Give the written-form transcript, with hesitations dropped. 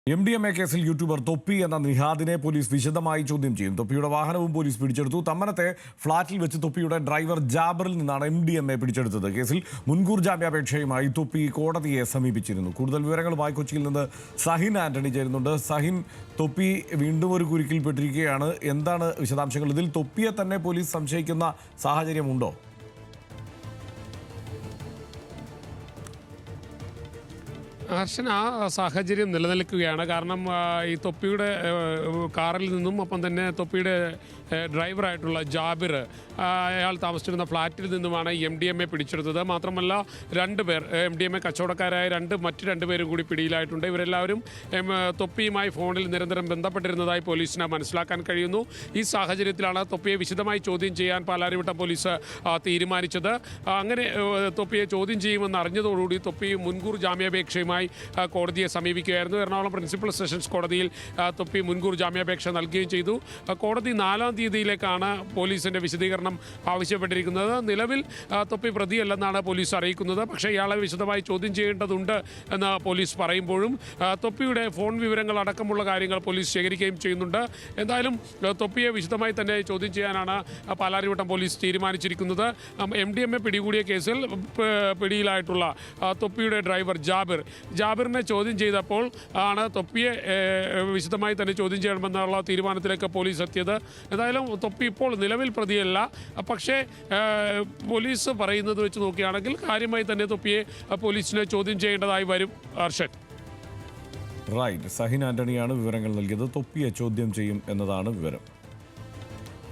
MDMA കേസിൽ YouTuber തൊപ്പി എന്ന നിഹാദിനെ പോലീസ് വിശദമായി ചോദ്യം ചെയ്യും. തൊപ്പിയുടെ വാഹനവും പോലീസ് പിടിച്ചെടുത്തു. തമ്മനത്തെ ഫ്ളാറ്റിൽ വെച്ച് തൊപ്പിയുടെ ഡ്രൈവർ ജാബറിൽ നിന്നാണ് MDMA പിടിച്ചെടുത്തത്. കേസിൽ മുൻകൂർ ജാമ്യാപേക്ഷയുമായി തൊപ്പി കോടതിയെ സമീപിച്ചിരുന്നു. കൂടുതൽ വിവരങ്ങളുമായി കൊച്ചിയിൽ നിന്ന് സഹിൻ ആന്റണി ചേരുന്നുണ്ട്. സഹിൻ, തൊപ്പി വീണ്ടും ഒരു കുരുക്കിൽപ്പെട്ടിരിക്കുകയാണ്. എന്താണ് വിശദാംശങ്ങൾ? ഇതിൽ തൊപ്പിയെ തന്നെ പോലീസ് സംശയിക്കുന്ന സാഹചര്യമുണ്ടോ? ഹർഷൻ, ആ സാഹചര്യം നിലനിൽക്കുകയാണ്. കാരണം ഈ തൊപ്പിയുടെ കാറിൽ നിന്നും ഒപ്പം തന്നെ തൊപ്പിയുടെ ഡ്രൈവറായിട്ടുള്ള ജാബിർ അയാൾ താമസിച്ചിരുന്ന ഫ്ലാറ്റിൽ നിന്നുമാണ് MDMA പിടിച്ചെടുത്തത്. മാത്രമല്ല രണ്ടുപേർ MDMA കച്ചവടക്കാരായ മറ്റ് രണ്ടുപേരും കൂടി പിടിയിലായിട്ടുണ്ട്. ഇവരെല്ലാവരും തൊപ്പിയുമായി ഫോണിൽ നിരന്തരം ബന്ധപ്പെട്ടിരുന്നതായി പോലീസിന് മനസ്സിലാക്കാൻ കഴിയുന്നു. ഈ സാഹചര്യത്തിലാണ് തൊപ്പിയെ വിശദമായി ചോദ്യം ചെയ്യാൻ പാലാരിവട്ടം പോലീസ് തീരുമാനിച്ചത്. അങ്ങനെ തൊപ്പിയെ ചോദ്യം ചെയ്യുമെന്ന് അറിഞ്ഞതോടുകൂടി തൊപ്പി മുൻകൂർ ജാമ്യാപേക്ഷയുമായി കോടതിയെ സമീപിക്കുകയായിരുന്നു. എറണാകുളം പ്രിൻസിപ്പൽ സെഷൻസ് കോടതിയിൽ തൊപ്പി മുൻകൂർ ജാമ്യാപേക്ഷ നൽകുകയും ചെയ്തു. കോടതി 4-ാം തീയതിയിലേക്കാണ് പോലീസിൻ്റെ വിശദീകരണം ആവശ്യപ്പെട്ടിരിക്കുന്നത്. നിലവിൽ തൊപ്പി പ്രതിയല്ലെന്നാണ് പോലീസ് അറിയിക്കുന്നത്. പക്ഷേ ഇയാളെ വിശദമായി ചോദ്യം ചെയ്യേണ്ടതുണ്ട് എന്ന് പോലീസ് പറയുമ്പോഴും തൊപ്പിയുടെ ഫോൺ വിവരങ്ങൾ അടക്കമുള്ള കാര്യങ്ങൾ പോലീസ് ശേഖരിക്കുകയും ചെയ്യുന്നുണ്ട്. എന്തായാലും തൊപ്പിയെ വിശദമായി തന്നെ ചോദ്യം ചെയ്യാനാണ് പാലാരിവട്ടം പോലീസ് തീരുമാനിച്ചിരിക്കുന്നത്. MDMA പിടികൂടിയ കേസിൽ പിടിയിലായിട്ടുള്ള തൊപ്പിയുടെ ഡ്രൈവർ ജാബിറിനെ ചോദ്യം ചെയ്തപ്പോൾ ആണ് തൊപ്പിയെ വിശദമായി തന്നെ ചോദ്യം ചെയ്യണമെന്നുള്ള തീരുമാനത്തിലേക്ക് പോലീസ് എത്തിയത്. എന്തായാലും തൊപ്പി ഇപ്പോൾ നിലവിൽ പ്രതിയല്ല. പക്ഷേ പോലീസ് പറയുന്നത് വെച്ച് നോക്കുകയാണെങ്കിൽ കാര്യമായി തന്നെ തൊപ്പിയെ പോലീസിനെ ചോദ്യം ചെയ്യേണ്ടതായി വരും. ഹർഷൻ, റൈറ്റ്. സഹിൻ ആന്റണിയാണ് വിവരങ്ങൾ നൽകിയത്. തൊപ്പിയെ ചോദ്യം ചെയ്യും എന്നതാണ് വിവരം.